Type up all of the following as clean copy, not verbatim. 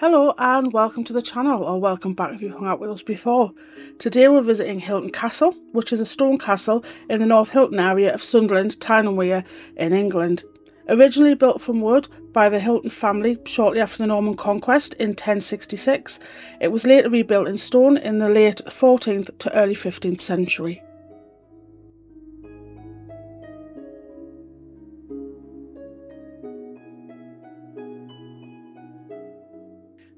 Hello and welcome to the channel, or welcome back if you've hung out with us before. Today we're visiting Hylton Castle, which is a stone castle in the North Hylton area of Sunderland, Tyne and Wear in England. Originally built from wood by the Hylton family shortly after the Norman Conquest in 1066, it was later rebuilt in stone in the late 14th to early 15th century.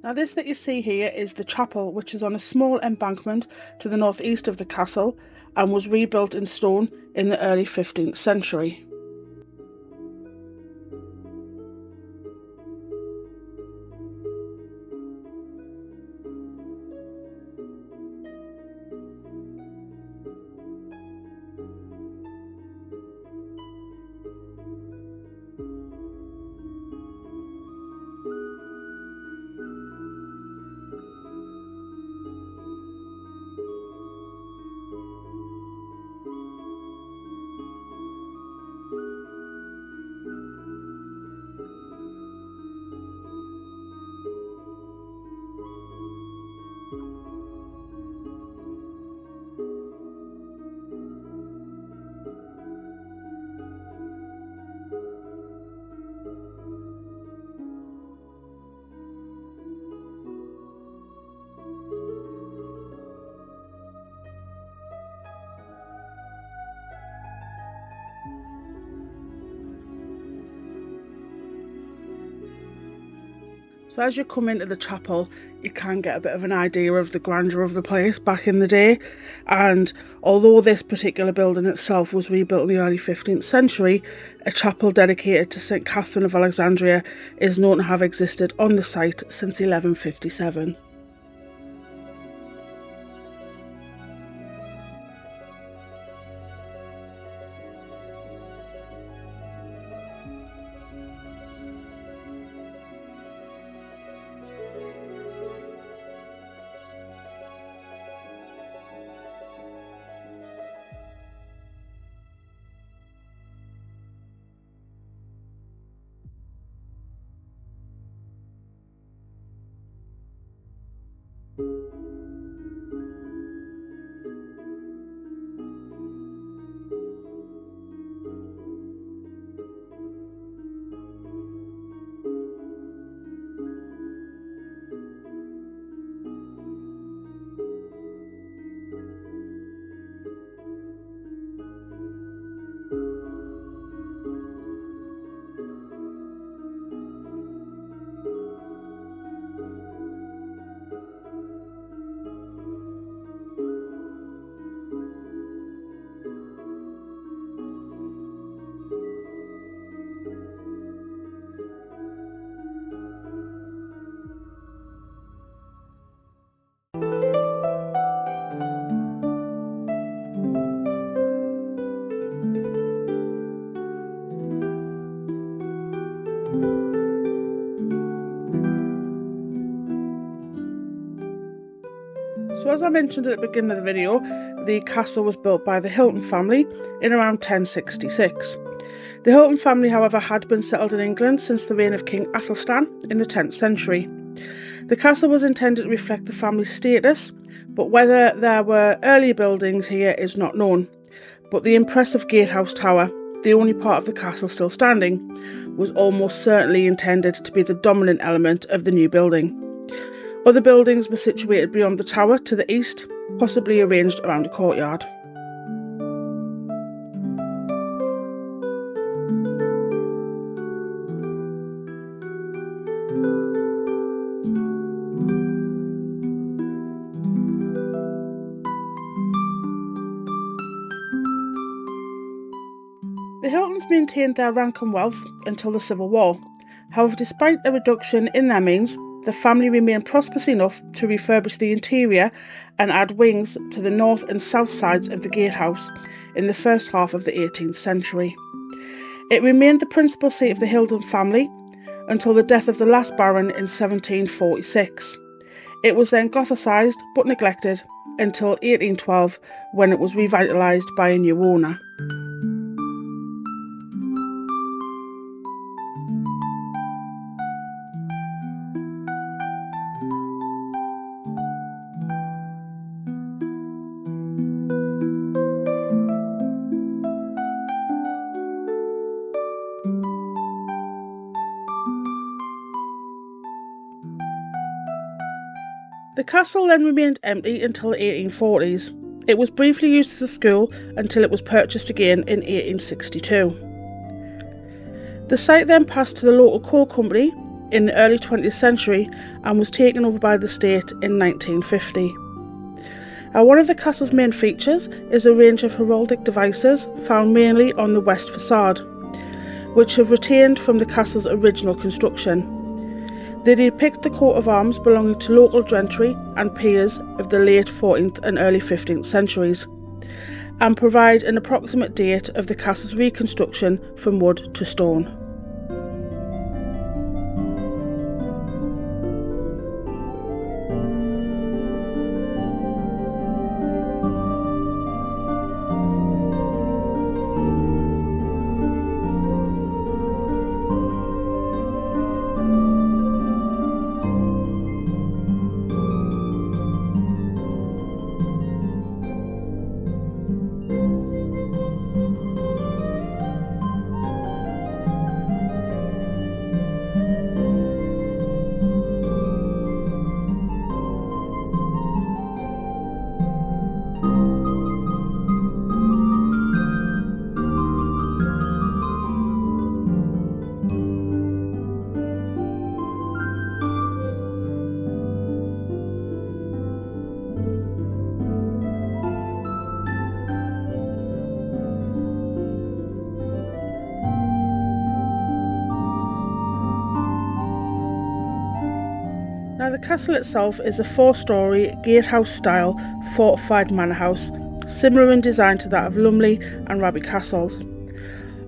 Now this that you see here is the chapel, which is on a small embankment to the northeast of the castle and was rebuilt in stone in the early 15th century. So as you come into the chapel, you can get a bit of an idea of the grandeur of the place back in the day. And although this particular building itself was rebuilt in the early 15th century, a chapel dedicated to St Catherine of Alexandria is known to have existed on the site since 1157. So as I mentioned at the beginning of the video, the castle was built by the Hylton family in around 1066. The Hylton family, however, had been settled in England since the reign of King Athelstan in the 10th century. The castle was intended to reflect the family's status, but whether there were earlier buildings here is not known. But the impressive gatehouse tower, the only part of the castle still standing, was almost certainly intended to be the dominant element of the new building. Other buildings were situated beyond the tower to the east, possibly arranged around a courtyard. The Hyltons maintained their rank and wealth until the Civil War. However, despite a reduction in their means, the family remained prosperous enough to refurbish the interior and add wings to the north and south sides of the gatehouse in the first half of the 18th century. It remained the principal seat of the Hylton family until the death of the last Baron in 1746. It was then Gothicised but neglected until 1812, when it was revitalised by a new owner. The castle then remained empty until the 1840s. It was briefly used as a school until it was purchased again in 1862. The site then passed to the local coal company in the early 20th century and was taken over by the state in 1950. One of the castle's main features is a range of heraldic devices found mainly on the west facade, which have retained from the castle's original construction. They depict the coat of arms belonging to local gentry and peers of the late 14th and early 15th centuries, and provide an approximate date of the castle's reconstruction from wood to stone. Now, the castle itself is a 4-storey gatehouse-style fortified manor house, similar in design to that of Lumley and Raby castles.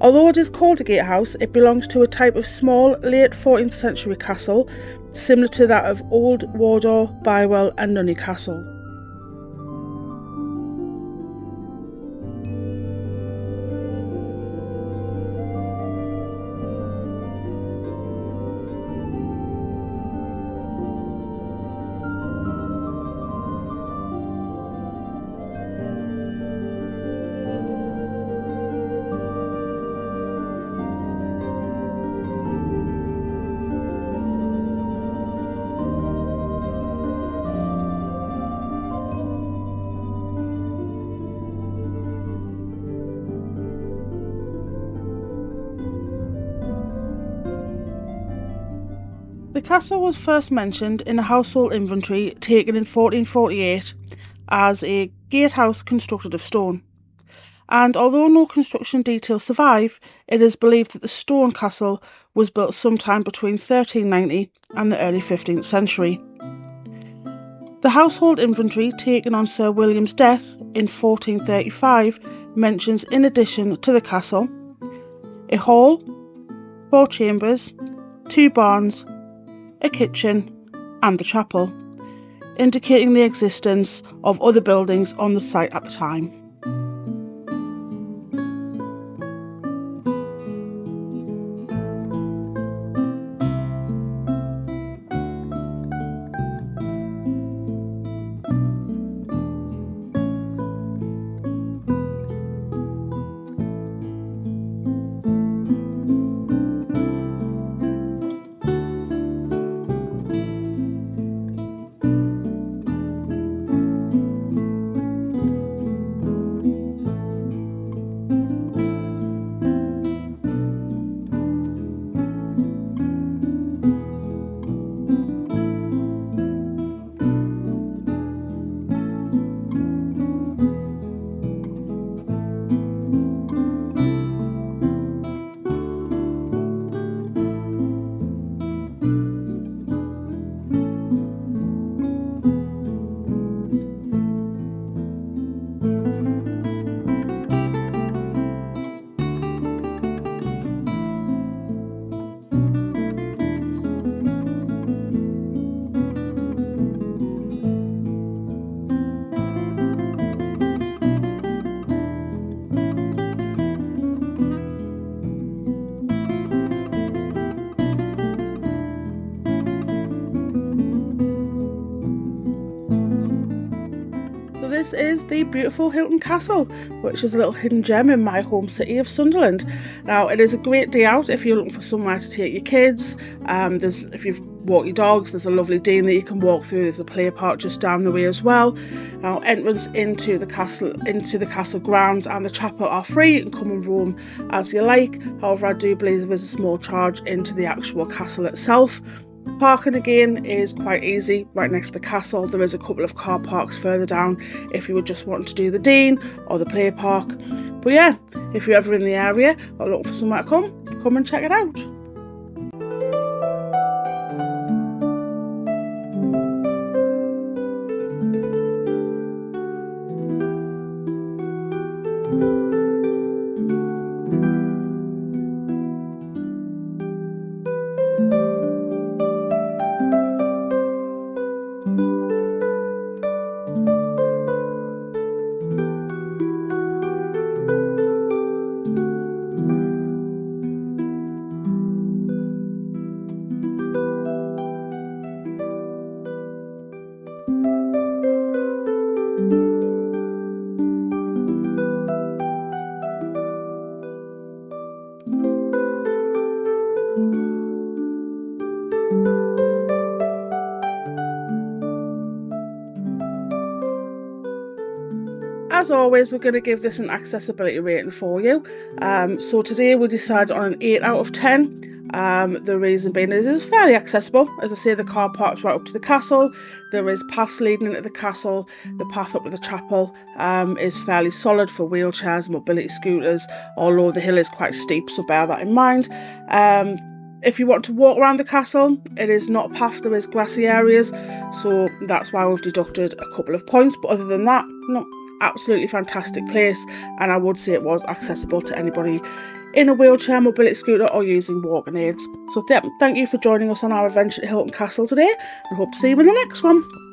Although it is called a gatehouse, it belongs to a type of small, late 14th century castle, similar to that of Old Wardour, Bywell and Nunney Castle. The castle was first mentioned in a household inventory taken in 1448 as a gatehouse constructed of stone, and although no construction details survive, it is believed that the stone castle was built sometime between 1390 and the early 15th century. The household inventory taken on Sir William's death in 1435 mentions, in addition to the castle, a hall, 4 chambers, 2 barns, a kitchen and the chapel, indicating the existence of other buildings on the site at the time. is the beautiful Hylton Castle, which is a little hidden gem in my home city of Sunderland. Now, it is a great day out if you're looking for somewhere to take your kids. If you've walked your dogs, there's a lovely dean that you can walk through. There's a play park just down the way as well. Now, entrance into the castle grounds and the chapel are free. You can come and roam as you like. However, I do believe there's a small charge into the actual castle itself. Parking again is quite easy right next to the castle. There is a couple of car parks further down if you would just want to do the dean or the play park. But yeah, if you're ever in the area or looking for somewhere to come and check it out. As always, we're going to give this an accessibility rating for you. So today we decided on an 8 out of 10. The reason being is it's fairly accessible. As I say, the car park's right up to the castle. There is paths leading into the castle. The path up to the chapel is fairly solid for wheelchairs and mobility scooters, although the hill is quite steep, so bear that in mind. If you want to walk around the castle, it is not a path, there is grassy areas, so that's why we've deducted a couple of points. But other than that, no, absolutely fantastic place, and I would say it was accessible to anybody in a wheelchair, mobility scooter or using walking aids. So thank you for joining us on our adventure to Hylton Castle today, and hope to see you in the next one.